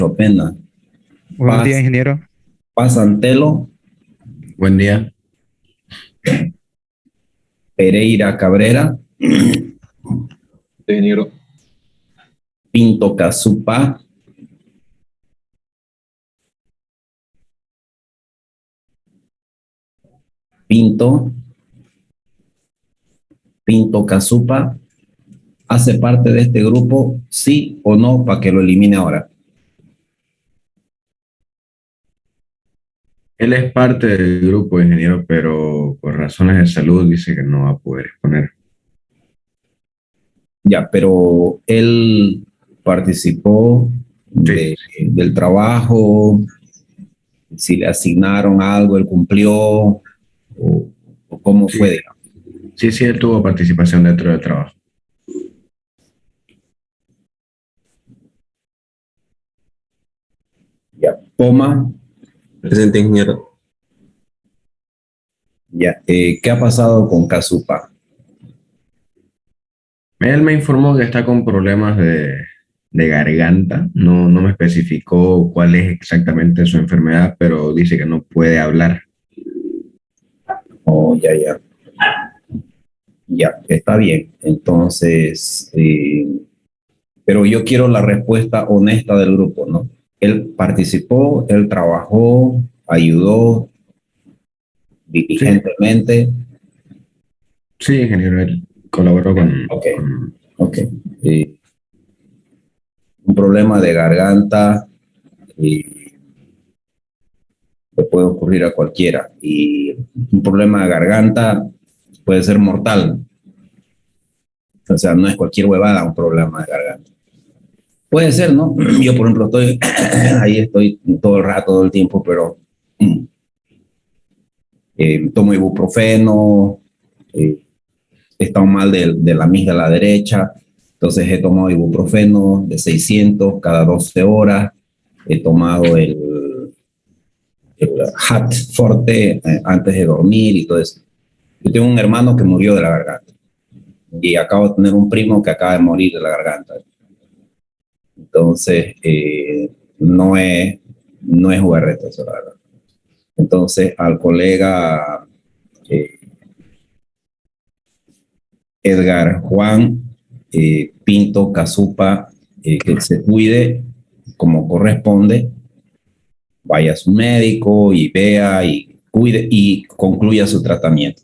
Pena. Buenos días, Paz, ingeniero. Paz Antelo, Buen día. Pereira Cabrera, Sí, ingeniero. Pinto Casupa, Pinto, Pinto Casupa, ¿hace parte de este grupo? Sí o no, para que lo elimine ahora. Él es parte del grupo, ingeniero, pero por razones de salud dice que no va a poder exponer. Ya, pero él participó Sí, del trabajo, si le asignaron algo, él cumplió, o cómo sí, fue, digamos. sí, él tuvo participación dentro del trabajo. Ya, Poma, Presente, ingeniero. ya, ¿qué ha pasado con Casupa? Él me informó que está con problemas de garganta. No me especificó cuál es exactamente su enfermedad, pero dice que no puede hablar. Oh, ya, ya. Ya, está bien. Entonces, pero yo quiero la respuesta honesta del grupo, ¿no? Él participó, él trabajó, ayudó Sí, diligentemente. sí, ingeniero, él colaboró Ok, con... ok. Eh, un problema de garganta le puede ocurrir a cualquiera. Y un problema de garganta puede ser mortal. O sea, no es cualquier huevada un problema de garganta. Puede ser, ¿no? Yo, por ejemplo, estoy ahí, estoy todo el rato, todo el tiempo, pero tomo ibuprofeno, he estado mal de la amígdala derecha, entonces he tomado ibuprofeno de 600 cada 12 horas, he tomado el Hat Forte antes de dormir y todo eso. Yo tengo un hermano que murió de la garganta y acabo de tener un primo que acaba de morir de la garganta. Entonces, no es jugarreta eso, la verdad. Entonces, al colega eh, Edgar Juan Pinto Casupa, que se cuide como corresponde, vaya a su médico y vea y cuide y concluya su tratamiento.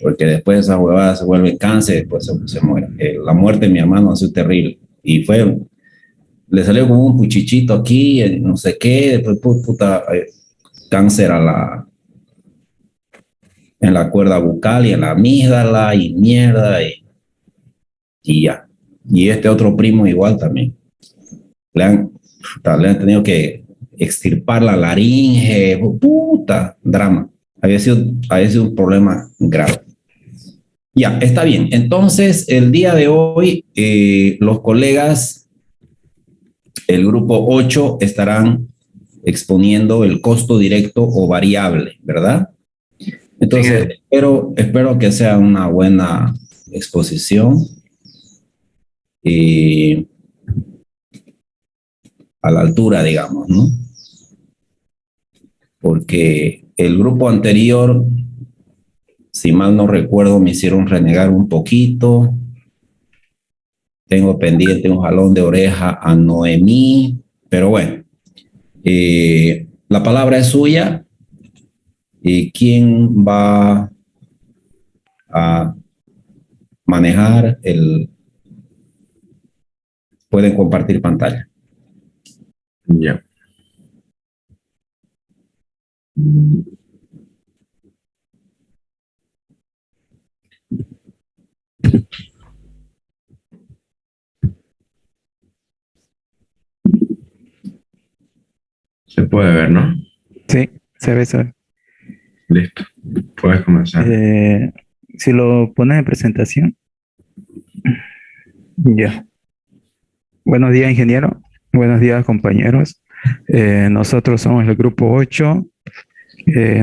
Porque después esa huevada se vuelve cáncer, después se muere. La muerte de mi hermano ha sido terrible. Y le salió como un puchichito aquí, no sé qué, después puta, cáncer en la cuerda bucal y en la amígdala y mierda y ya. Y este otro primo igual también. Le han, le han tenido que extirpar la laringe, puta, drama. Había sido un problema grave. Ya, está bien. Entonces, el día de hoy, los colegas, el grupo 8 estarán exponiendo el costo directo o variable, ¿verdad? Sí, Entonces, espero que sea una buena exposición y a la altura, digamos, ¿no? Porque el grupo anterior, si mal no recuerdo, me hicieron renegar un poquito. Tengo pendiente un jalón de oreja a Noemí, pero bueno, la palabra es suya. ¿Quién va a manejar el... Pueden compartir pantalla. ya. Se puede ver, ¿no? Sí, se ve, se ve. Listo. Puedes comenzar. Eh, si lo pones en presentación, ya. Buenos días, ingeniero. Buenos días, compañeros. Nosotros somos el grupo 8.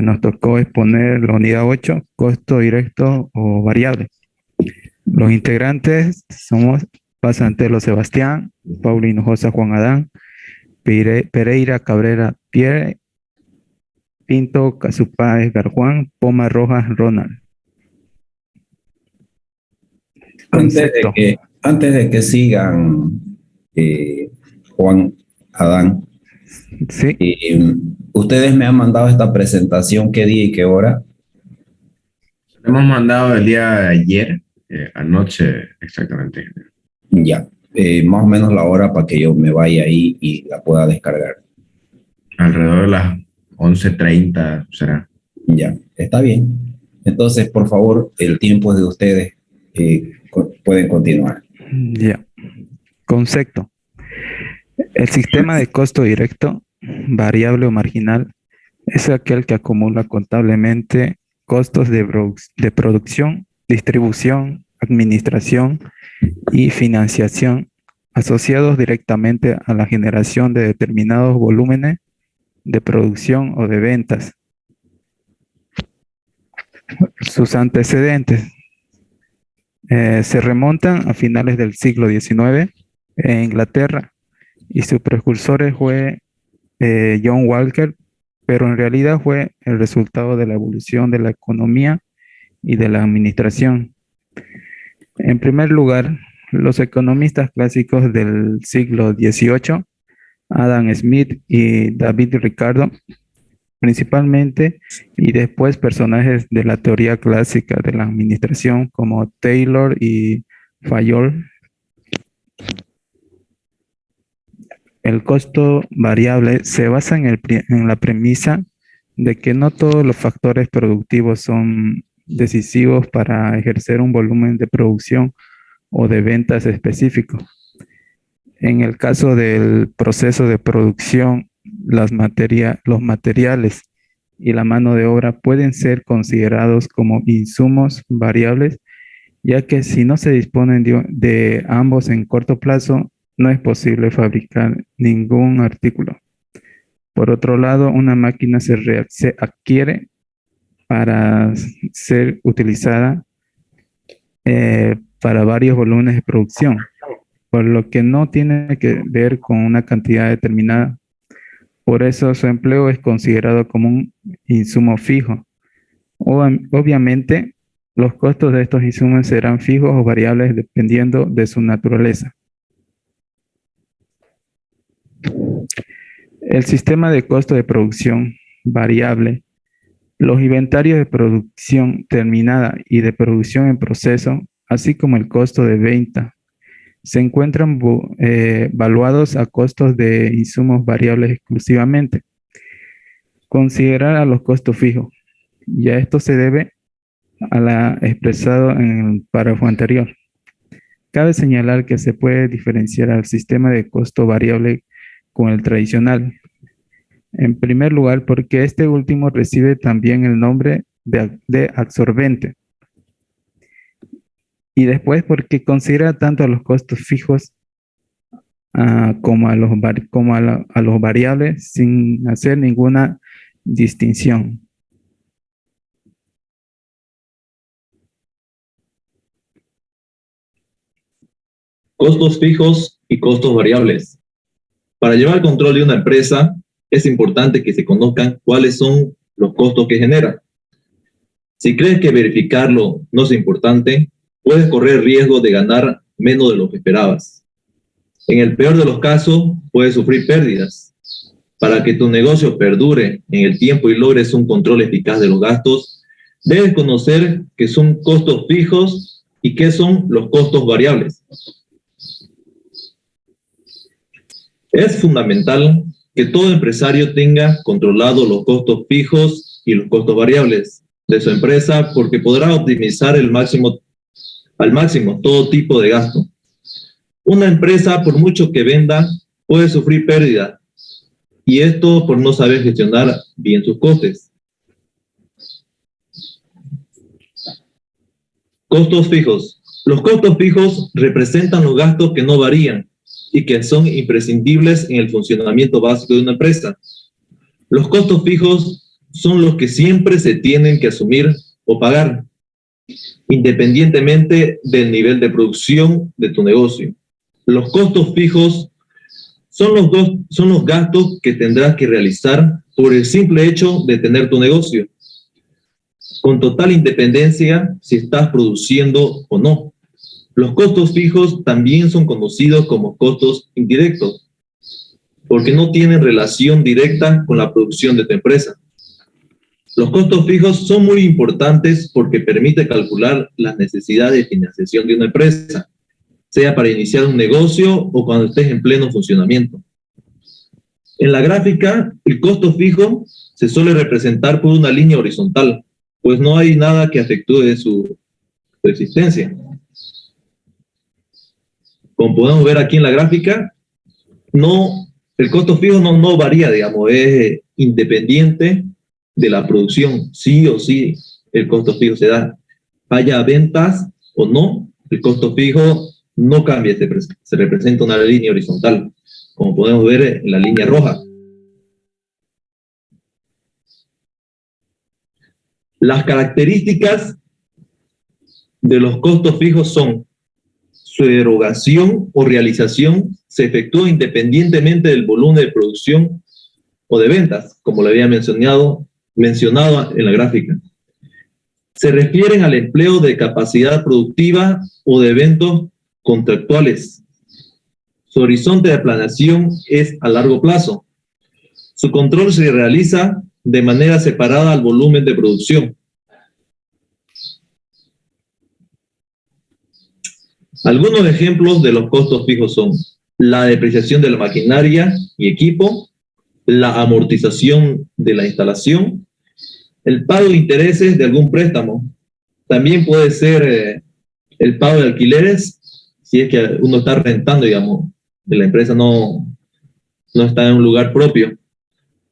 Nos tocó exponer la unidad 8, costo directo o variable. Los integrantes somos Paz Antelo Sebastián, Paulino Josa Juan Adán, Pereira Cabrera Pierre, Pinto Casupáez Garjuan, Poma Rojas Ronald. Concepto. Antes de que sigan, Juan, Adán, Sí, ustedes me han mandado esta presentación, ¿qué día y qué hora? Hemos mandado el día de ayer, anoche exactamente. Ya, más o menos la hora para que yo me vaya ahí y la pueda descargar. Alrededor de las 11:30 será. Ya, está bien. Entonces, por favor, el tiempo es de ustedes. Pueden continuar. ya. Concepto. El sistema de costo directo, variable o marginal, es aquel que acumula contablemente costos de producción, distribución, administración y financiación asociados directamente a la generación de determinados volúmenes de producción o de ventas. Sus antecedentes se remontan a finales del siglo XIX en Inglaterra y su precursor fue John Walker, pero en realidad fue el resultado de la evolución de la economía y de la administración. En primer lugar, los economistas clásicos del siglo XVIII, Adam Smith y David Ricardo, principalmente, y después personajes de la teoría clásica de la administración como Taylor y Fayol. El costo variable se basa en la premisa de que no todos los factores productivos son decisivos para ejercer un volumen de producción o de ventas específico. En el caso del proceso de producción, los materiales y la mano de obra pueden ser considerados como insumos variables, ya que si no se disponen de ambos en corto plazo, no es posible fabricar ningún artículo. Por otro lado, una máquina se adquiere para ser utilizada para varios volúmenes de producción, por lo que no tiene que ver con una cantidad determinada. Por eso su empleo es considerado como un insumo fijo. Obviamente, los costos de estos insumos serán fijos o variables dependiendo de su naturaleza. El sistema de costo de producción variable, los inventarios de producción terminada y de producción en proceso, así como el costo de venta, se encuentran valuados a costos de insumos variables exclusivamente. Considerar a los costos fijos. Y a esto se debe a la expresado en el párrafo anterior. Cabe señalar que se puede diferenciar al sistema de costo variable con el tradicional. En primer lugar, porque este último recibe también el nombre de absorbente. Y después porque considera tanto a los costos fijos como a los variables sin hacer ninguna distinción. Costos fijos y costos variables. Para llevar control de una empresa, es importante que se conozcan cuáles son los costos que genera. Si crees que verificarlo no es importante, puedes correr riesgo de ganar menos de lo que esperabas. En el peor de los casos, puedes sufrir pérdidas. Para que tu negocio perdure en el tiempo y logres un control eficaz de los gastos, debes conocer qué son costos fijos y qué son los costos variables. Es fundamental que todo empresario tenga controlado los costos fijos y los costos variables de su empresa, porque podrá optimizar al máximo todo tipo de gasto. Una empresa, por mucho que venda, puede sufrir pérdida, y esto por no saber gestionar bien sus costes. Costos fijos. Los costos fijos representan los gastos que no varían y que son imprescindibles en el funcionamiento básico de una empresa. Los costos fijos son los que siempre se tienen que asumir o pagar, independientemente del nivel de producción de tu negocio. Los costos fijos son los gastos que tendrás que realizar por el simple hecho de tener tu negocio, con total independencia si estás produciendo o no. Los costos fijos también son conocidos como costos indirectos, porque no tienen relación directa con la producción de tu empresa. Los costos fijos son muy importantes porque permite calcular las necesidades de financiación de una empresa, sea para iniciar un negocio o cuando estés en pleno funcionamiento. En la gráfica, el costo fijo se suele representar por una línea horizontal, pues no hay nada que afectúe su existencia. Como podemos ver aquí en la gráfica, el costo fijo no varía, digamos, es independiente de la producción. Sí o sí, el costo fijo se da. Haya ventas o no, el costo fijo no cambia, se representa una línea horizontal, como podemos ver en la línea roja. Las características de los costos fijos son: su erogación o realización se efectúa independientemente del volumen de producción o de ventas, como lo había mencionado en la gráfica. Se refieren al empleo de capacidad productiva o de eventos contractuales. Su horizonte de planeación es a largo plazo. Su control se realiza de manera separada al volumen de producción. Algunos ejemplos de los costos fijos son la depreciación de la maquinaria y equipo, la amortización de la instalación, el pago de intereses de algún préstamo. También puede ser el pago de alquileres, si es que uno está rentando, digamos, de la empresa no está en un lugar propio.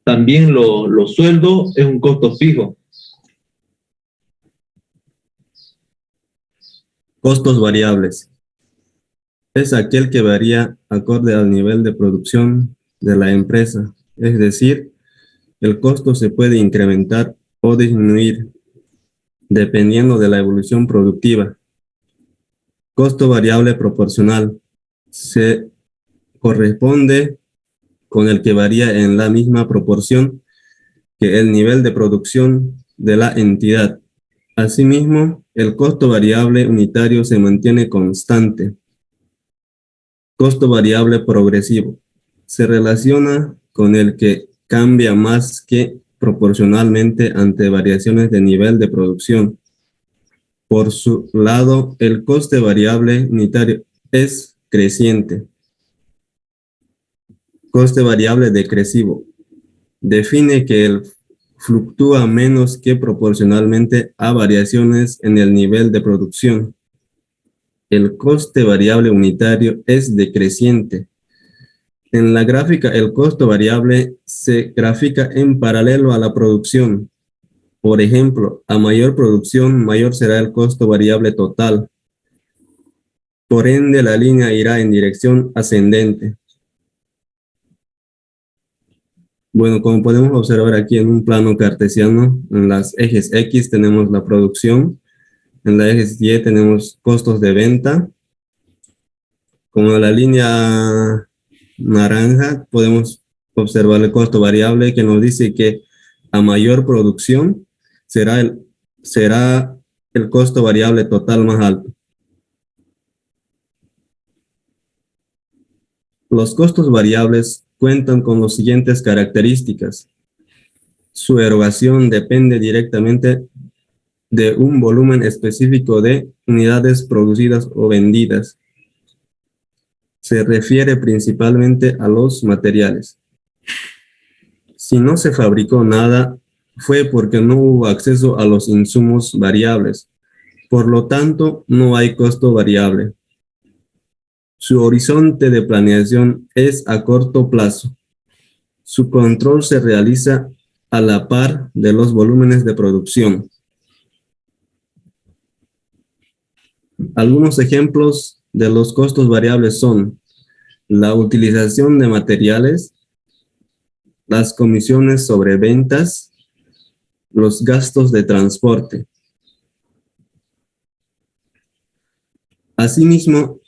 También los sueldos es un costo fijo. Costos variables. Es aquel que varía acorde al nivel de producción de la empresa. Es decir, el costo se puede incrementar o disminuir dependiendo de la evolución productiva. Costo variable proporcional. Se corresponde con el que varía en la misma proporción que el nivel de producción de la entidad. Asimismo, el costo variable unitario se mantiene constante. Costo variable progresivo. Se relaciona con el que cambia más que proporcionalmente ante variaciones de nivel de producción. Por su lado, el coste variable unitario es creciente. Coste variable decresivo. Define que él fluctúa menos que proporcionalmente a variaciones en el nivel de producción. El coste variable unitario es decreciente. En la gráfica, el costo variable se grafica en paralelo a la producción. Por ejemplo, a mayor producción, mayor será el costo variable total. Por ende, la línea irá en dirección ascendente. Bueno, como podemos observar aquí en un plano cartesiano, en las ejes X tenemos la producción, en la ejes Y tenemos costos de venta. Como la línea naranja, podemos observar el costo variable que nos dice que a mayor producción será el costo variable total más alto. Los costos variables cuentan con las siguientes características. Su erogación depende directamente de un volumen específico de unidades producidas o vendidas. Se refiere principalmente a los materiales. Si no se fabricó nada, fue porque no hubo acceso a los insumos variables. Por lo tanto, no hay costo variable. Su horizonte de planeación es a corto plazo. Su control se realiza a la par de los volúmenes de producción. Algunos ejemplos de los costos variables son la utilización de materiales, las comisiones sobre ventas, los gastos de transporte. Asimismo,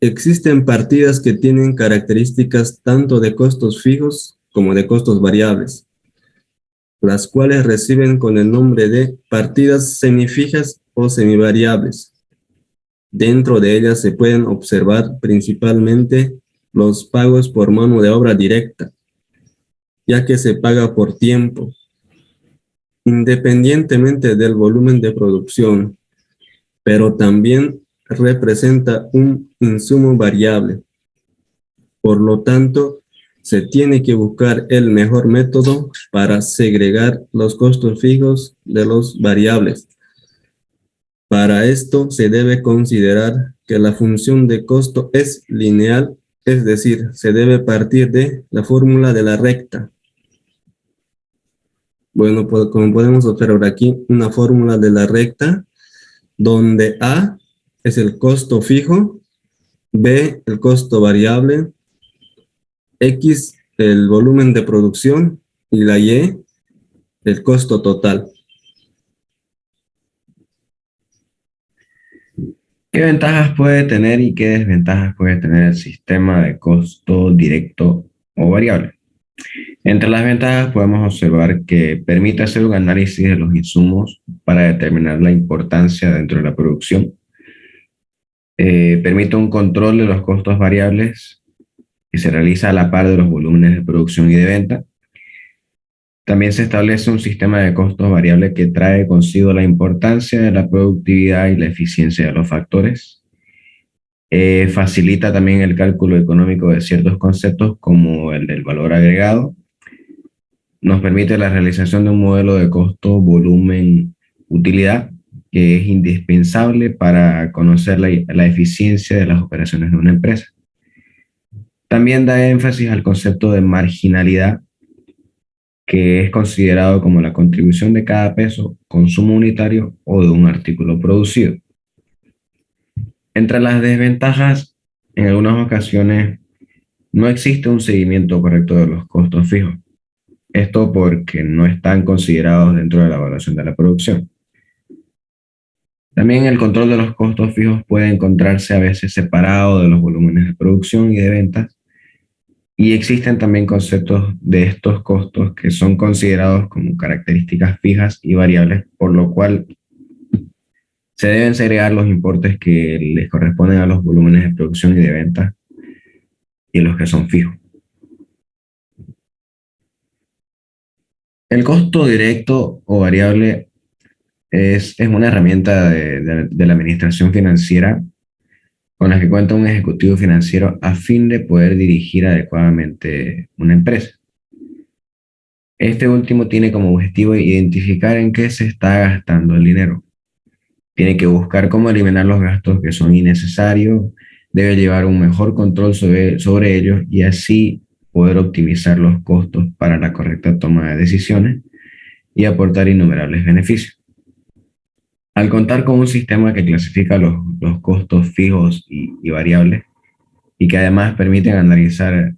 Existen partidas que tienen características tanto de costos fijos como de costos variables, las cuales reciben con el nombre de partidas semifijas o semivariables. Dentro de ellas se pueden observar principalmente los pagos por mano de obra directa, ya que se paga por tiempo, independientemente del volumen de producción, pero también representa un insumo variable. Por lo tanto, se tiene que buscar el mejor método para segregar los costos fijos de los variables. Para esto se debe considerar que la función de costo es lineal, es decir, se debe partir de la fórmula de la recta. Bueno, pues como podemos observar aquí, una fórmula de la recta, donde A es el costo fijo, B el costo variable, X el volumen de producción y la Y el costo total. ¿Qué ventajas puede tener y qué desventajas puede tener el sistema de costo directo o variable? Entre las ventajas podemos observar que permite hacer un análisis de los insumos para determinar la importancia dentro de la producción. Permite un control de los costos variables que se realiza a la par de los volúmenes de producción y de venta. También se establece un sistema de costos variables que trae consigo la importancia de la productividad y la eficiencia de los factores. Facilita también el cálculo económico de ciertos conceptos como el del valor agregado. Nos permite la realización de un modelo de costo, volumen, utilidad, que es indispensable para conocer la eficiencia de las operaciones de una empresa. También da énfasis al concepto de marginalidad, que es considerado como la contribución de cada peso, consumo unitario o de un artículo producido. Entre las desventajas, en algunas ocasiones no existe un seguimiento correcto de los costos fijos. Esto porque no están considerados dentro de la evaluación de la producción. También el control de los costos fijos puede encontrarse a veces separado de los volúmenes de producción y de ventas, y existen también conceptos de estos costos que son considerados como características fijas y variables, por lo cual se deben segregar los importes que les corresponden a los volúmenes de producción y de ventas y los que son fijos. El costo directo o variable es una herramienta de la administración financiera con la que cuenta un ejecutivo financiero a fin de poder dirigir adecuadamente una empresa. Este último tiene como objetivo identificar en qué se está gastando el dinero. Tiene que buscar cómo eliminar los gastos que son innecesarios, debe llevar un mejor control sobre ellos y así poder optimizar los costos para la correcta toma de decisiones y aportar innumerables beneficios. Al contar con un sistema que clasifica los costos fijos y variables y que además permite analizar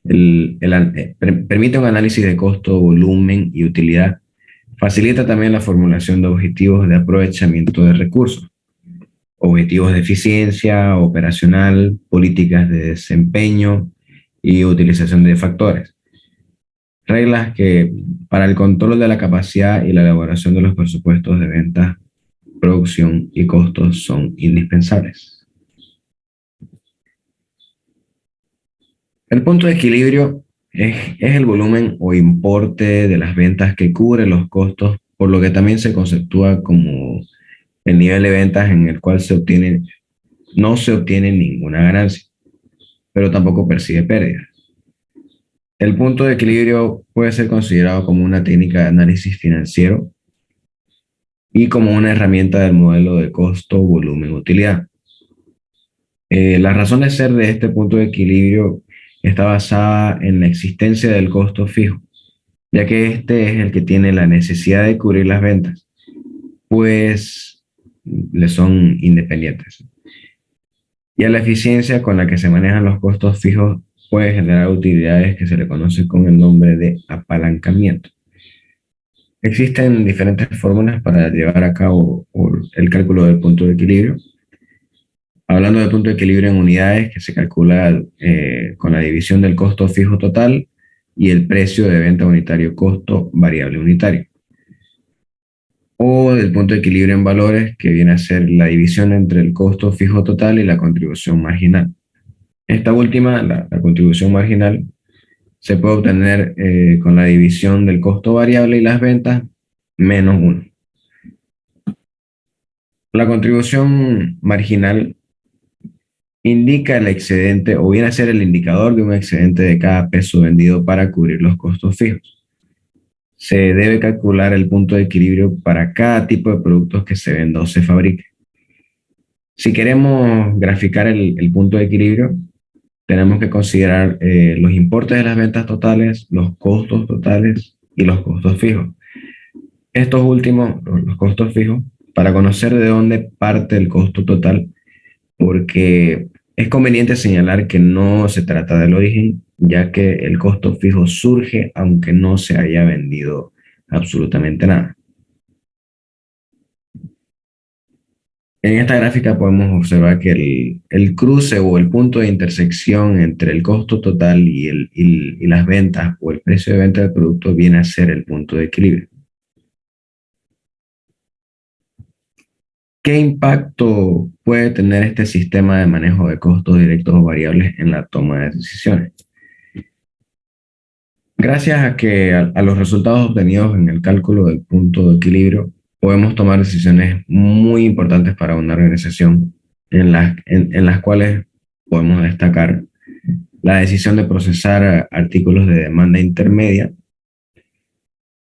permite un análisis de costo, volumen y utilidad, facilita también la formulación de objetivos de aprovechamiento de recursos, objetivos de eficiencia operacional, políticas de desempeño y utilización de factores. Reglas que para el control de la capacidad y la elaboración de los presupuestos de ventas, producción y costos son indispensables. El punto de equilibrio es el volumen o importe de las ventas que cubre los costos, por lo que también se conceptúa como el nivel de ventas en el cual no se obtiene ninguna ganancia, pero tampoco percibe pérdidas. El punto de equilibrio puede ser considerado como una técnica de análisis financiero y como una herramienta del modelo de costo, volumen, utilidad. La razón de ser de este punto de equilibrio está basada en la existencia del costo fijo, ya que este es el que tiene la necesidad de cubrir las ventas, pues le son independientes. Y a la eficiencia con la que se manejan los costos fijos puede generar utilidades que se le conoce con el nombre de apalancamiento. Existen diferentes fórmulas para llevar a cabo el cálculo del punto de equilibrio. Hablando del punto de equilibrio en unidades, que se calcula con la división del costo fijo total y el precio de venta unitario, costo variable unitario. O del punto de equilibrio en valores, que viene a ser la división entre el costo fijo total y la contribución marginal. Esta última, la contribución marginal, se puede obtener con la división del costo variable y las ventas menos 1. La contribución marginal indica el excedente o viene a ser el indicador de un excedente de cada peso vendido para cubrir los costos fijos. Se debe calcular el punto de equilibrio para cada tipo de productos que se venda o se fabrique. Si queremos graficar el punto de equilibrio, tenemos que considerar los importes de las ventas totales, los costos totales y los costos fijos. Estos últimos, los costos fijos, para conocer de dónde parte el costo total, porque es conveniente señalar que no se trata del origen, ya que el costo fijo surge aunque no se haya vendido absolutamente nada. En esta gráfica podemos observar que el cruce o el punto de intersección entre el costo total y las ventas o el precio de venta del producto viene a ser el punto de equilibrio. ¿Qué impacto puede tener este sistema de manejo de costos directos o variables en la toma de decisiones? Gracias a que a los resultados obtenidos en el cálculo del punto de equilibrio, podemos tomar decisiones muy importantes para una organización en las cuales podemos destacar la decisión de procesar artículos de demanda intermedia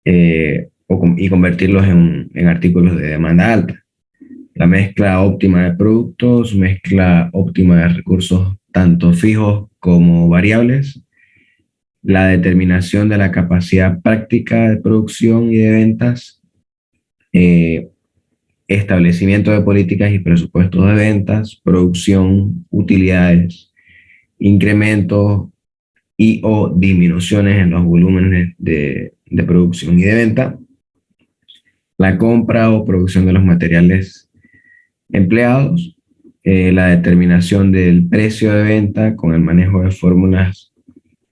y convertirlos en artículos de demanda alta. La mezcla óptima de productos, mezcla óptima de recursos tanto fijos como variables, la determinación de la capacidad práctica de producción y de ventas, establecimiento de políticas y presupuestos de ventas, producción, utilidades, incrementos y o disminuciones en los volúmenes de producción y de venta, la compra o producción de los materiales empleados, la determinación del precio de venta con el manejo de fórmulas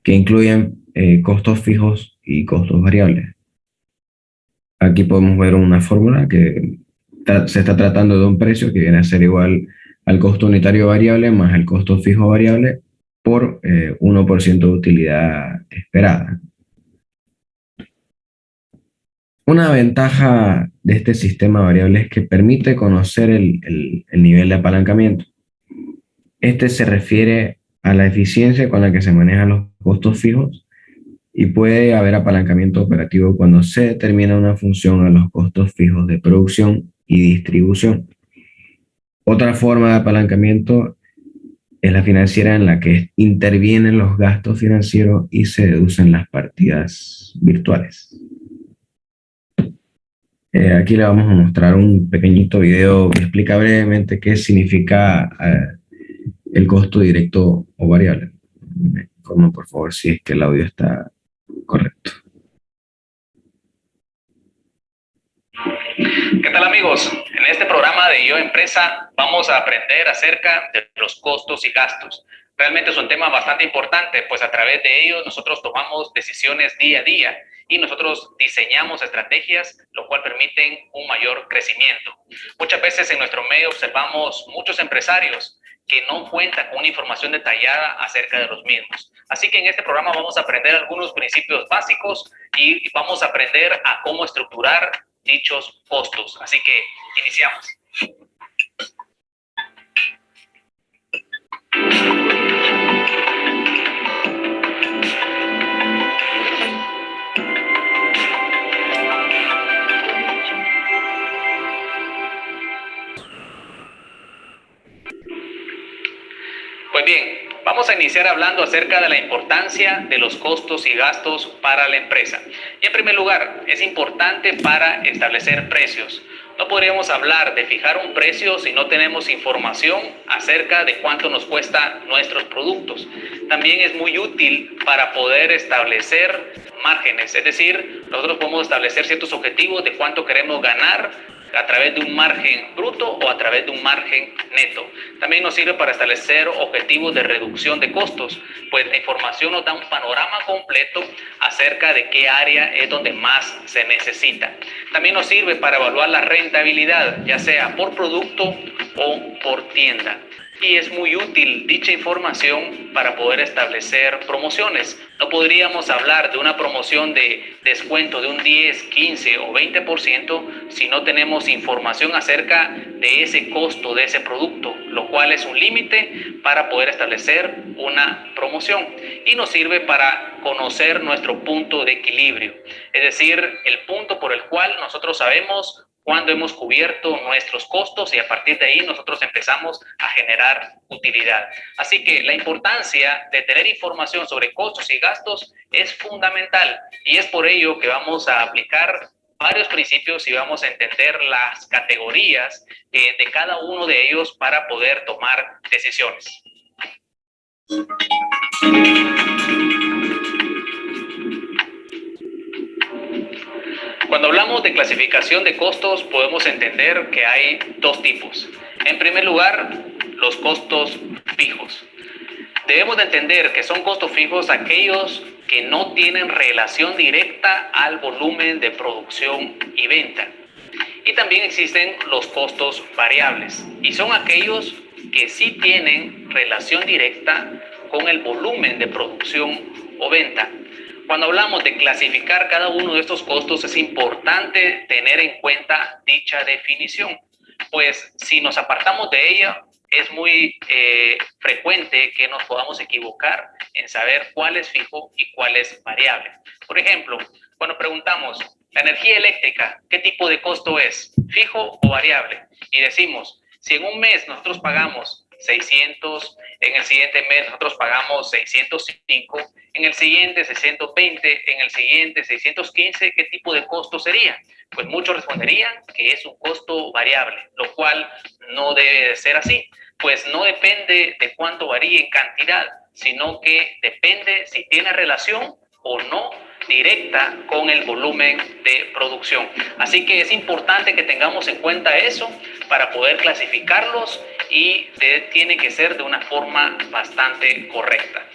que incluyen costos fijos y costos variables. Aquí podemos ver una fórmula que se está tratando de un precio que viene a ser igual al costo unitario variable más el costo fijo variable por 1% de utilidad esperada. Una ventaja de este sistema variable es que permite conocer el nivel de apalancamiento. Este se refiere a la eficiencia con la que se manejan los costos fijos y puede haber apalancamiento operativo cuando se determina una función a los costos fijos de producción y distribución. Otra forma de apalancamiento es la financiera, en la que intervienen los gastos financieros y se deducen las partidas virtuales. Aquí le vamos a mostrar un pequeñito video que explica brevemente qué significa el costo directo o variable. Me informan, por favor, si es que el audio está correcto. ¿Qué tal, amigos? En este programa de Yo Empresa vamos a aprender acerca de los costos y gastos. Realmente es un tema bastante importante, pues a través de ellos nosotros tomamos decisiones día a día y nosotros diseñamos estrategias, lo cual permiten un mayor crecimiento. Muchas veces en nuestro medio observamos muchos empresarios que no cuentan con una información detallada acerca de los mismos. Así que en este programa vamos a aprender algunos principios básicos y vamos a aprender a cómo estructurar dichos costos. Así que iniciamos. Pues bien, vamos a iniciar hablando acerca de la importancia de los costos y gastos para la empresa. Y en primer lugar, es importante para establecer precios. No podríamos hablar de fijar un precio si no tenemos información acerca de cuánto nos cuestan nuestros productos. También es muy útil para poder establecer márgenes, es decir, nosotros podemos establecer ciertos objetivos de cuánto queremos ganar a través de un margen bruto o a través de un margen neto. También nos sirve para establecer objetivos de reducción de costos, pues la información nos da un panorama completo acerca de qué área es donde más se necesita. También nos sirve para evaluar la rentabilidad, ya sea por producto o por tienda. Y es muy útil dicha información para poder establecer promociones. No podríamos hablar de una promoción de descuento de un 10, 15 o 20% si no tenemos información acerca de ese costo de ese producto, lo cual es un límite para poder establecer una promoción. Y nos sirve para conocer nuestro punto de equilibrio, es decir, el punto por el cual nosotros sabemos cuando hemos cubierto nuestros costos y a partir de ahí nosotros empezamos a generar utilidad. Así que la importancia de tener información sobre costos y gastos es fundamental y es por ello que vamos a aplicar varios principios y vamos a entender las categorías de cada uno de ellos para poder tomar decisiones. Cuando hablamos de clasificación de costos, podemos entender que hay dos tipos. En primer lugar, los costos fijos. Debemos de entender que son costos fijos aquellos que no tienen relación directa al volumen de producción y venta. Y también existen los costos variables, y son aquellos que sí tienen relación directa con el volumen de producción o venta. Cuando hablamos de clasificar cada uno de estos costos, es importante tener en cuenta dicha definición, pues si nos apartamos de ella, es muy frecuente que nos podamos equivocar en saber cuál es fijo y cuál es variable. Por ejemplo, cuando preguntamos, ¿la energía eléctrica qué tipo de costo es? ¿Fijo o variable? Y decimos, si en un mes nosotros pagamos 600, en el siguiente mes nosotros pagamos 605, en el siguiente 620, en el siguiente 615, ¿qué tipo de costo sería? Pues muchos responderían que es un costo variable, lo cual no debe de ser así, pues no depende de cuánto varíe en cantidad, sino que depende si tiene relación o no directa con el volumen de producción. Así que es importante que tengamos en cuenta eso para poder clasificarlos y tiene que ser de una forma bastante correcta.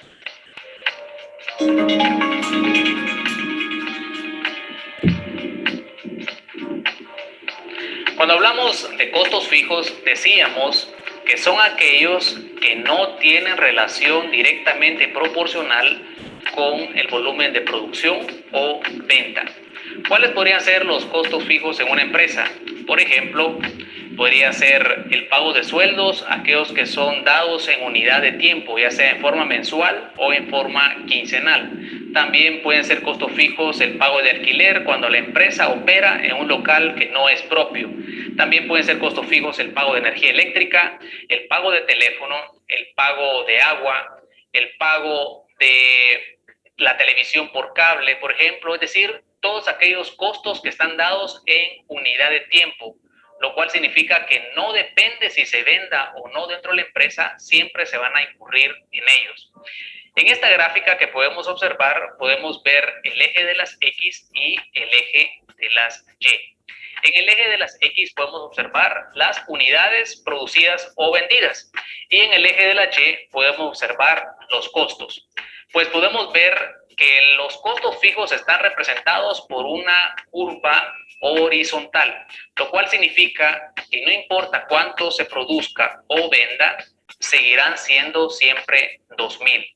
Cuando hablamos de costos fijos, decíamos que son aquellos que no tienen relación directamente proporcional con el volumen de producción o venta. ¿Cuáles podrían ser los costos fijos en una empresa? Por ejemplo, podría ser el pago de sueldos, aquellos que son dados en unidad de tiempo, ya sea en forma mensual o en forma quincenal. También pueden ser costos fijos el pago de alquiler cuando la empresa opera en un local que no es propio. También pueden ser costos fijos el pago de energía eléctrica, el pago de teléfono, el pago de agua, el pago de la televisión por cable, por ejemplo, es decir, todos aquellos costos que están dados en unidad de tiempo, lo cual significa que no depende si se venda o no dentro de la empresa, siempre se van a incurrir en ellos. En esta gráfica que podemos observar, podemos ver el eje de las X y el eje de las Y. En el eje de las X podemos observar las unidades producidas o vendidas y en el eje de la Y podemos observar los costos. Pues podemos ver que los costos fijos están representados por una curva horizontal, lo cual significa que no importa cuánto se produzca o venda, seguirán siendo siempre 2,000.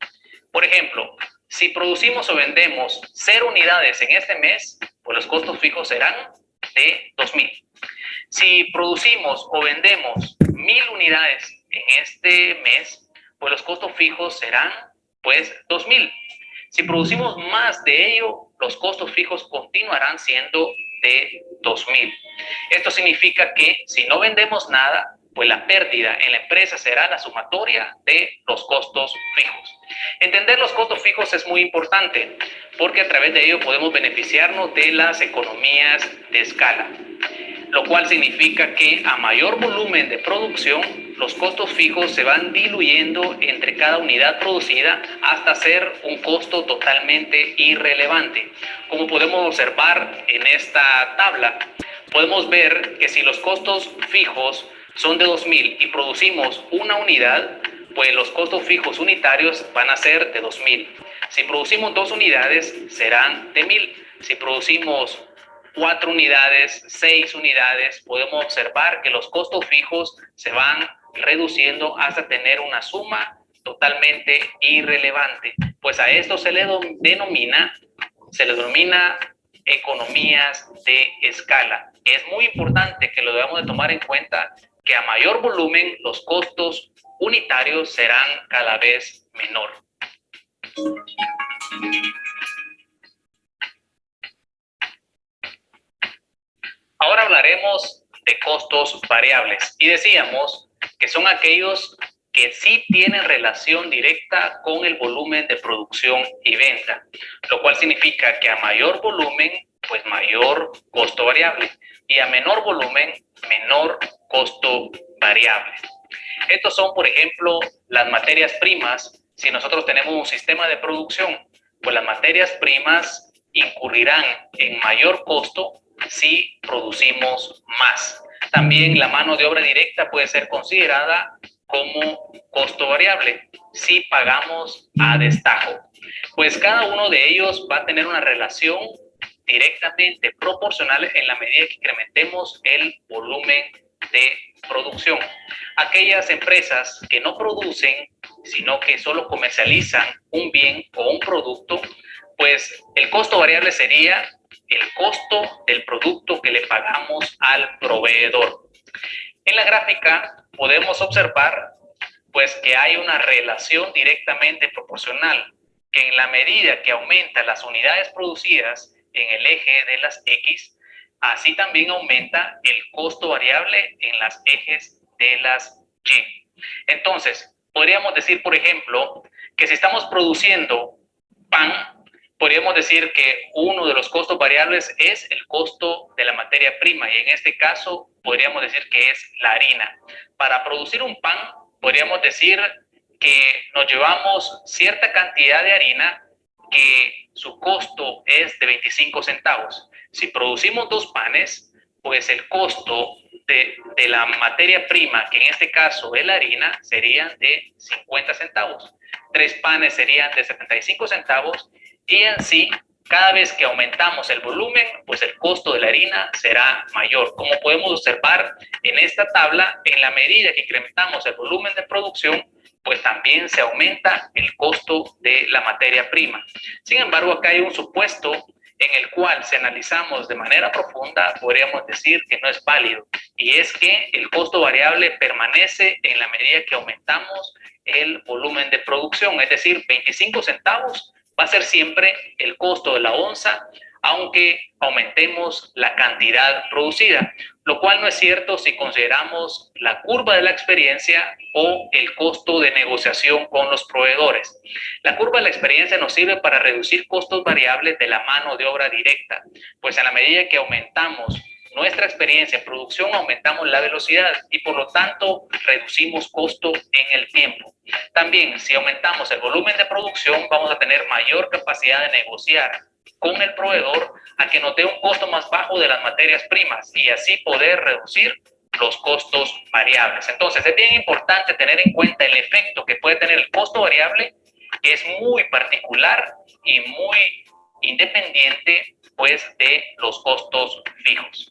Por ejemplo, si producimos o vendemos 0 unidades en este mes, pues los costos fijos serán de 2,000. Si producimos o vendemos 1,000 unidades en este mes, pues los costos fijos serán pues 2,000. Si producimos más de ello, los costos fijos continuarán siendo de 2,000. Esto significa que si no vendemos nada, pues la pérdida en la empresa será la sumatoria de los costos fijos. Entender los costos fijos es muy importante porque a través de ello podemos beneficiarnos de las economías de escala, lo cual significa que a mayor volumen de producción, los costos fijos se van diluyendo entre cada unidad producida hasta ser un costo totalmente irrelevante. Como podemos observar en esta tabla, podemos ver que si los costos fijos son de 2.000 y producimos una unidad, pues los costos fijos unitarios van a ser de 2.000. Si producimos 2 unidades, serán de 1.000. Si producimos 4 unidades, 6 unidades, podemos observar que los costos fijos se van reduciendo hasta tener una suma totalmente irrelevante. Pues a esto se le denomina economías de escala. Es muy importante que lo debamos de tomar en cuenta, que a mayor volumen los costos unitarios serán cada vez menor. Ahora hablaremos de costos variables y decíamos que son aquellos que sí tienen relación directa con el volumen de producción y venta, lo cual significa que a mayor volumen, pues mayor costo variable, y a menor volumen, menor costo variable. Estos son, por ejemplo, las materias primas. Si nosotros tenemos un sistema de producción, pues las materias primas incurrirán en mayor costo si producimos más. También la mano de obra directa puede ser considerada como costo variable si pagamos a destajo. Pues cada uno de ellos va a tener una relación directamente proporcional en la medida que incrementemos el volumen de producción. Aquellas empresas que no producen, sino que solo comercializan un bien o un producto, pues el costo variable sería el costo del producto que le pagamos al proveedor. En la gráfica podemos observar pues que hay una relación directamente proporcional, que en la medida que aumentan las unidades producidas en el eje de las X, así también aumenta el costo variable en las ejes de las Y. Entonces, podríamos decir, por ejemplo, que si estamos produciendo pan, podríamos decir que uno de los costos variables es el costo de la materia prima, y en este caso podríamos decir que es la harina. Para producir un pan, podríamos decir que nos llevamos cierta cantidad de harina que su costo es de 25 centavos. Si producimos 2 panes, pues el costo de la materia prima, que en este caso es la harina, serían de 50 centavos. 3 panes serían de 75 centavos y en sí, cada vez que aumentamos el volumen, pues el costo de la harina será mayor. Como podemos observar en esta tabla, en la medida que incrementamos el volumen de producción, pues también se aumenta el costo de la materia prima. Sin embargo, acá hay un supuesto en el cual, si analizamos de manera profunda, podríamos decir que no es válido, y es que el costo variable permanece en la medida que aumentamos el volumen de producción, es decir, 25 centavos va a ser siempre el costo de la onza, aunque aumentemos la cantidad producida, lo cual no es cierto si consideramos la curva de la experiencia o el costo de negociación con los proveedores. La curva de la experiencia nos sirve para reducir costos variables de la mano de obra directa, pues a la medida que aumentamos nuestra experiencia en producción, aumentamos la velocidad y por lo tanto reducimos costo en el tiempo. También, si aumentamos el volumen de producción, vamos a tener mayor capacidad de negociar con el proveedor a que nos dé un costo más bajo de las materias primas y así poder reducir los costos variables. Entonces, es bien importante tener en cuenta el efecto que puede tener el costo variable, que es muy particular y muy independiente, pues, de los costos fijos.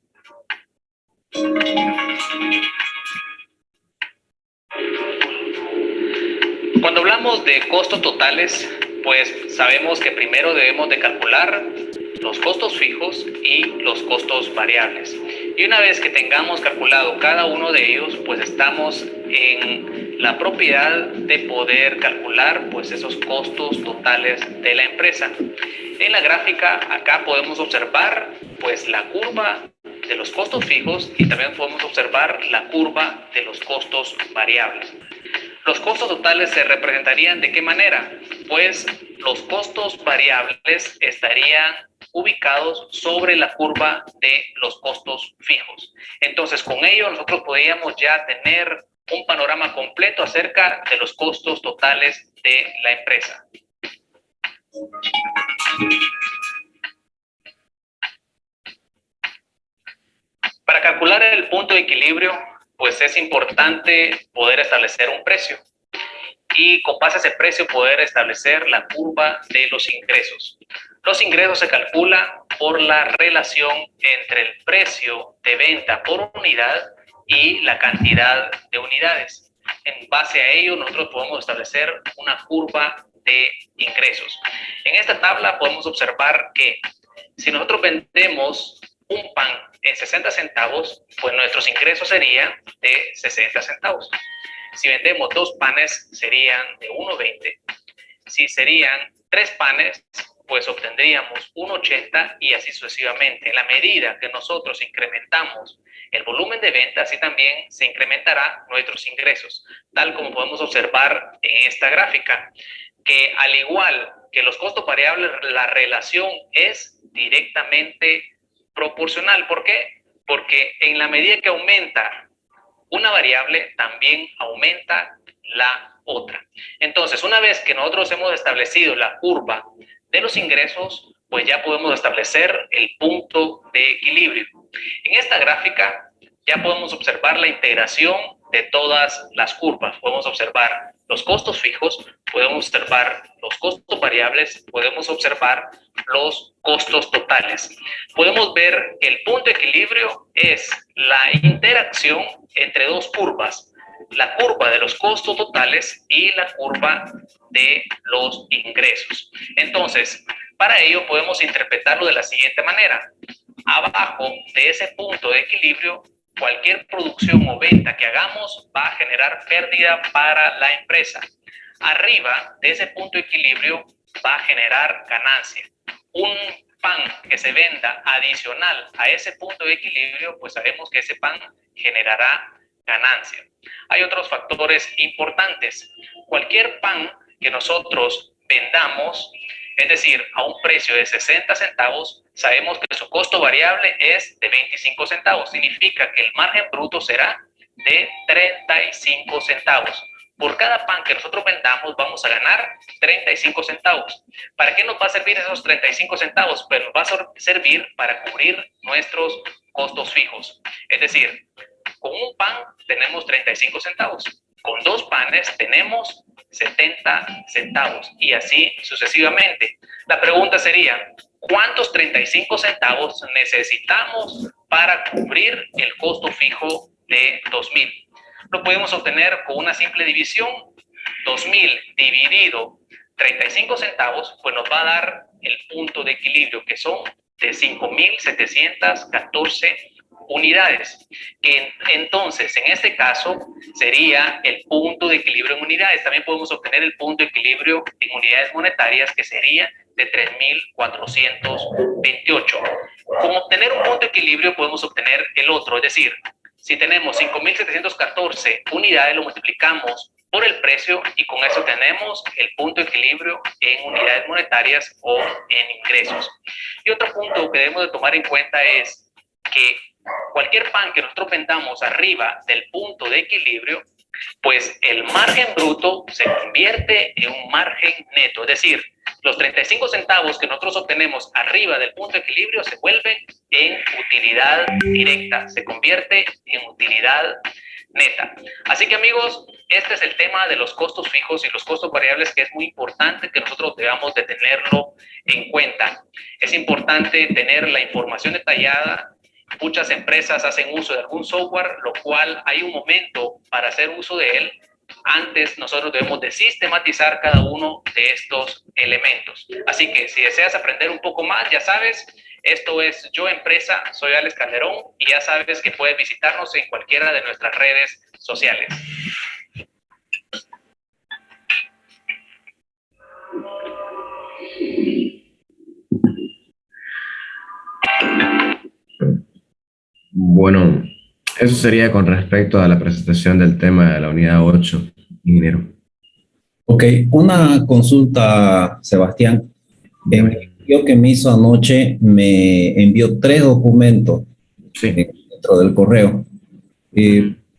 Cuando hablamos de costos totales, pues sabemos que primero debemos de calcular los costos fijos y los costos variables. Y una vez que tengamos calculado cada uno de ellos, pues estamos en la propiedad de poder calcular pues esos costos totales de la empresa. En la gráfica acá podemos observar pues la curva de los costos fijos y también podemos observar la curva de los costos variables. Los costos totales se representarían ¿de qué manera? Pues los costos variables estarían ubicados sobre la curva de los costos fijos. Entonces, con ello nosotros podríamos ya tener un panorama completo acerca de los costos totales de la empresa. Para calcular el punto de equilibrio, pues es importante poder establecer un precio y con base a ese precio poder establecer la curva de los ingresos. Los ingresos se calculan por la relación entre el precio de venta por unidad y la cantidad de unidades. En base a ello, nosotros podemos establecer una curva de ingresos. En esta tabla podemos observar que si nosotros vendemos un pan en 60 centavos, pues nuestros ingresos serían de 60 centavos. Si vendemos 2 panes, serían de 1.20. Si serían 3 panes, pues obtendríamos 1.80 y así sucesivamente. En la medida que nosotros incrementamos el volumen de ventas, así también se incrementará nuestros ingresos, tal como podemos observar en esta gráfica, que al igual que los costos variables, la relación es directamente proporcional. ¿Por qué? Porque en la medida que aumenta una variable, también aumenta la otra. Entonces, una vez que nosotros hemos establecido la curva de los ingresos, pues ya podemos establecer el punto de equilibrio. En esta gráfica ya podemos observar la integración de todas las curvas. Podemos observar los costos fijos, podemos observar los costos variables, podemos observar los costos totales. Podemos ver que el punto de equilibrio es la interacción entre dos curvas, la curva de los costos totales y la curva de los ingresos. Entonces, para ello podemos interpretarlo de la siguiente manera. Abajo de ese punto de equilibrio, cualquier producción o venta que hagamos va a generar pérdida para la empresa. Arriba de ese punto de equilibrio va a generar ganancia. Un pan que se venda adicional a ese punto de equilibrio, pues sabemos que ese pan generará ganancia. Hay otros factores importantes. Cualquier pan que nosotros vendamos, es decir, a un precio de 60 centavos, sabemos que su costo variable es de 25 centavos. Significa que el margen bruto será de 35 centavos. Por cada pan que nosotros vendamos vamos a ganar 35 centavos. ¿Para qué nos va a servir esos 35 centavos? Pues nos va a servir para cubrir nuestros costos fijos. Es decir, con un pan tenemos 35 centavos. Con 2 panes tenemos 70 centavos y así sucesivamente. La pregunta sería, ¿cuántos 35 centavos necesitamos para cubrir el costo fijo de 2.000? Lo podemos obtener con una simple división. 2.000 dividido 35 centavos, pues nos va a dar el punto de equilibrio, que son de 5.714 unidades, que entonces en este caso sería el punto de equilibrio en unidades. También podemos obtener el punto de equilibrio en unidades monetarias, que sería de 3.428. Como obtener un punto de equilibrio podemos obtener el otro, es decir, si tenemos 5.714 unidades, lo multiplicamos por el precio y con eso tenemos el punto de equilibrio en unidades monetarias o en ingresos. Y otro punto que debemos de tomar en cuenta es que cualquier pan que nosotros vendamos arriba del punto de equilibrio, pues el margen bruto se convierte en un margen neto. Es decir, los 35 centavos que nosotros obtenemos arriba del punto de equilibrio se vuelven en utilidad directa, se convierte en utilidad neta. Así que amigos, este es el tema de los costos fijos y los costos variables, que es muy importante que nosotros debamos de tenerlo en cuenta. Es importante tener la información detallada. Muchas empresas hacen uso de algún software, lo cual hay un momento para hacer uso de él. Antes nosotros debemos de sistematizar cada uno de estos elementos. Así que si deseas aprender un poco más, ya sabes, esto es Yo Empresa, soy Alex Calderón y ya sabes que puedes visitarnos en cualquiera de nuestras redes sociales. Bueno, eso sería con respecto a la presentación del tema de la unidad 8, ingeniero. Ok, una consulta, Sebastián. El envío que me hizo anoche me envió 3 documentos Sí. dentro del correo.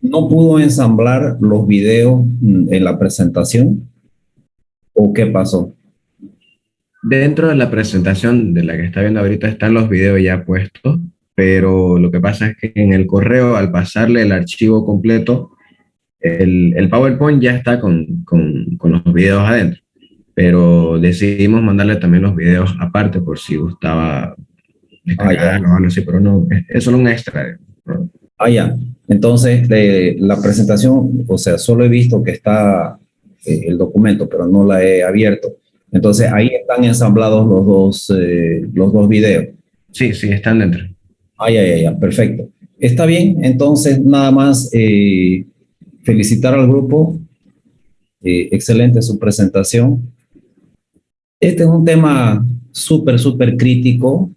¿No pudo ensamblar los videos en la presentación? ¿O qué pasó? Dentro de la presentación de la que está viendo ahorita están los videos ya puestos. pero lo que pasa es que en el correo, al pasarle el archivo completo, el PowerPoint ya está con los videos adentro, pero decidimos mandarle también los videos aparte por si gustaba descargarlo o algo así, pero no, es solo un extra, ¿no? Ya. Entonces, la presentación, o sea, solo he visto que está el documento, pero no la he abierto. Entonces, ahí están ensamblados los dos videos. Sí, sí, están dentro. Ya, perfecto. Está bien, entonces nada más felicitar al grupo. Excelente su presentación. Este es un tema súper crítico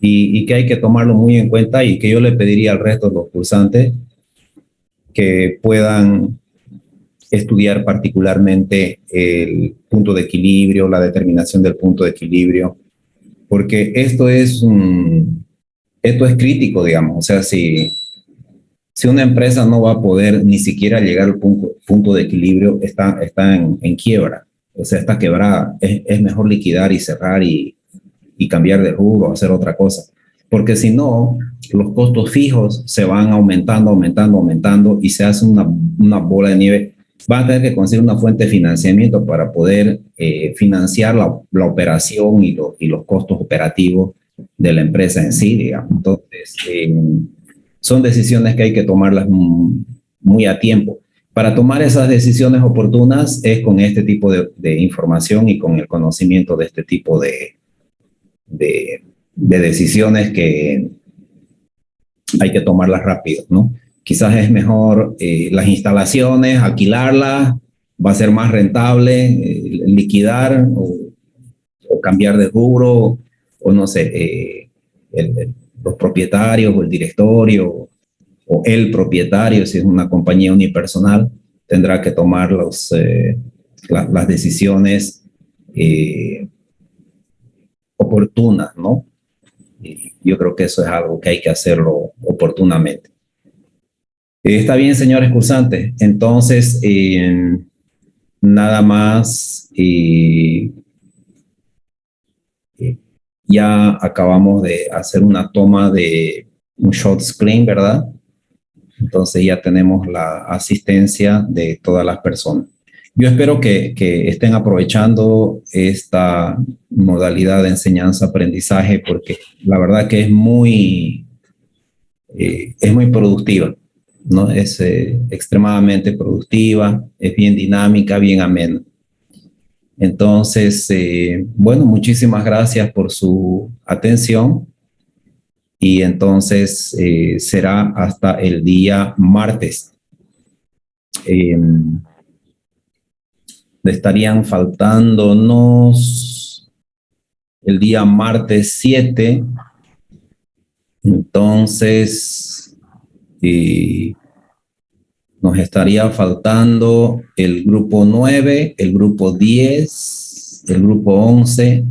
y que hay que tomarlo muy en cuenta y que yo le pediría al resto de los cursantes que puedan estudiar particularmente el punto de equilibrio, la determinación del punto de equilibrio, porque esto es crítico, digamos. O sea, si una empresa no va a poder ni siquiera llegar al punto de equilibrio, está en quiebra, o sea, está quebrada. Es mejor liquidar y cerrar y cambiar de rubro, hacer otra cosa. Porque si no, los costos fijos se van aumentando y se hace una bola de nieve. Van a tener que conseguir una fuente de financiamiento para poder financiar la operación y los costos operativos de la empresa en sí, digamos. Entonces, son decisiones que hay que tomarlas muy a tiempo. Para tomar esas decisiones oportunas es con este tipo de información y con el conocimiento de este tipo de decisiones que hay que tomarlas rápido, ¿no? Quizás es mejor las instalaciones, alquilarlas, va a ser más rentable liquidar o cambiar de rubro, o no sé, los propietarios o el directorio o el propietario, si es una compañía unipersonal, tendrá que tomar las decisiones oportunas, ¿no? Y yo creo que eso es algo que hay que hacerlo oportunamente. Está bien, señores cursantes. Entonces, nada más, ya acabamos de hacer una toma de un short screen, ¿verdad? Entonces ya tenemos la asistencia de todas las personas. Yo espero que estén aprovechando esta modalidad de enseñanza-aprendizaje porque la verdad que es muy productiva, ¿no? Es extremadamente productiva, es bien dinámica, bien amena. Entonces, bueno, muchísimas gracias por su atención y entonces será hasta el día martes. Estarían faltándonos el día martes 7, entonces nos estaría faltando el grupo 9, el grupo 10, el grupo 11,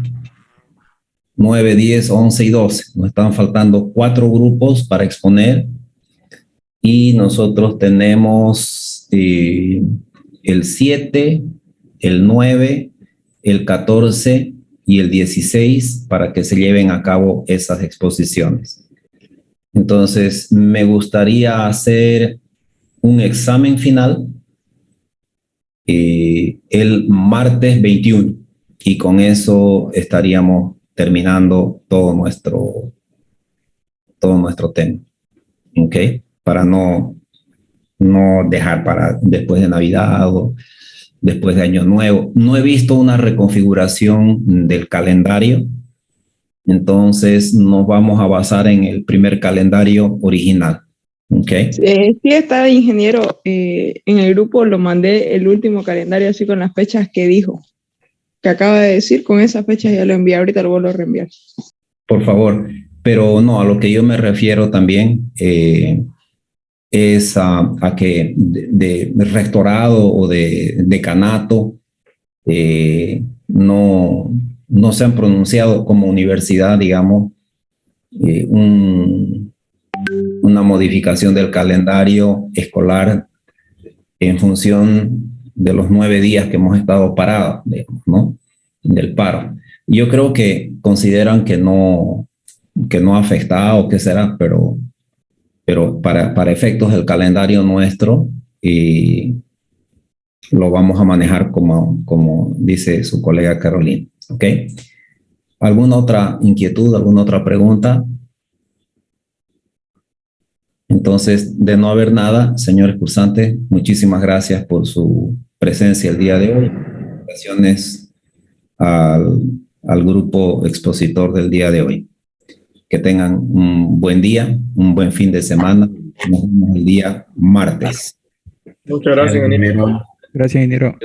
9, 10, 11 y 12. Nos están faltando 4 grupos para exponer y nosotros tenemos el 7, el 9, el 14 y el 16 para que se lleven a cabo esas exposiciones. Entonces, me gustaría hacer un examen final el martes 21 y con eso estaríamos terminando todo nuestro tema, ¿ok? Para no dejar para después de Navidad o después de Año Nuevo. No he visto una reconfiguración del calendario, entonces nos vamos a basar en el primer calendario original. Okay. Sí, está ingeniero. En el grupo lo mandé el último calendario así con las fechas que dijo, que acaba de decir, con esas fechas ya lo envié, ahorita lo vuelvo a reenviar. Por favor, pero no, a lo que yo me refiero también es a que de rectorado o de decanato no se han pronunciado como universidad, digamos, una modificación del calendario escolar en función de los 9 días que hemos estado parados, digamos, ¿no? Del paro. Yo creo que consideran que no que no ha afectado, qué será, pero para efectos del calendario nuestro, y lo vamos a manejar como dice su colega Carolina. ¿Ok? ¿Alguna otra inquietud, alguna otra pregunta? Entonces, de no haber nada, señores cursantes, muchísimas gracias por su presencia el día de hoy. Felicitaciones al grupo expositor del día de hoy. Que tengan un buen día, un buen fin de semana. Nos vemos el día martes. Muchas gracias, ingeniero. Gracias, ingeniero.